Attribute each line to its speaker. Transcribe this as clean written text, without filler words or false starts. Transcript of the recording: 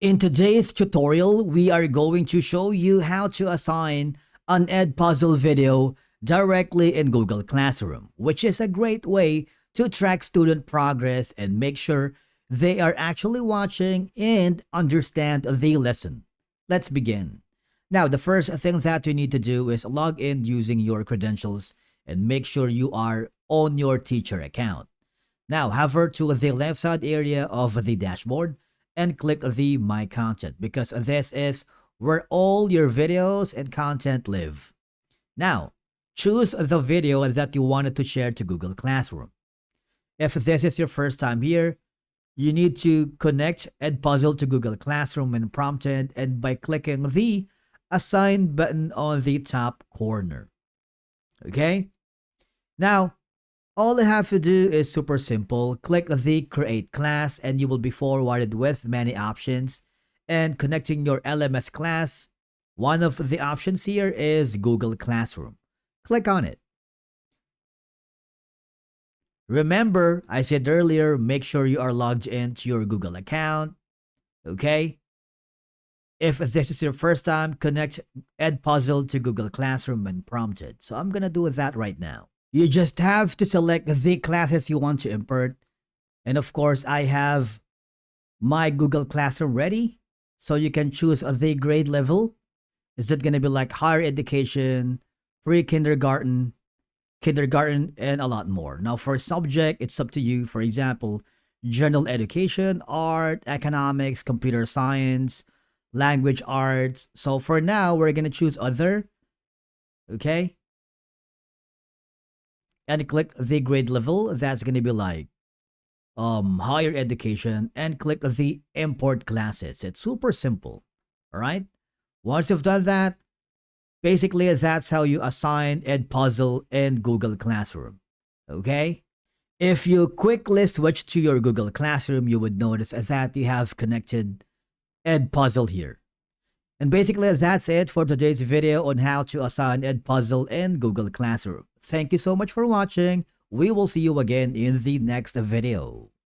Speaker 1: In today's tutorial, we are going to show you how to assign an Edpuzzle video directly in Google Classroom, which is a great way to track student progress and make sure they are actually watching and understand the lesson. Let's begin. Now, the first thing that you need to do is log in using your credentials and make sure you are on your teacher account. Now, hover to the left side area of the dashboard and click the My Content because this is where all your videos and content live. Now, choose the video that you wanted to share to Google Classroom. If this is your first time here, you need to connect Edpuzzle to Google Classroom when prompted and by clicking the Assign button on the top corner. Okay? Now, all you have to do is super simple. Click the Create Class and you will be forwarded with many options. And connecting your LMS class, one of the options here is Google Classroom. Click on it. Remember, I said earlier, make sure you are logged into your Google account. Okay? If this is your first time, connect Edpuzzle to Google Classroom when prompted. So I'm going to do that right now. You just have to select the classes you want to import. And of course, I have my Google Classroom ready. So you can choose the grade level. Is it going to be like higher education, pre-kindergarten, kindergarten, and a lot more. Now for subject, it's up to you. For example, general education, art, economics, computer science, language arts. So for now, we're going to choose other. Okay. And click the grade level. That's going to be like higher education, and click the import classes. It's super simple. All right. Once you've done that, basically that's how you assign Edpuzzle in Google Classroom. Okay. If you quickly switch to your Google Classroom, you would notice that you have connected Edpuzzle here. And basically that's it for today's video on how to assign Edpuzzle in Google Classroom. Thank you so much for watching. We will see you again in the next video.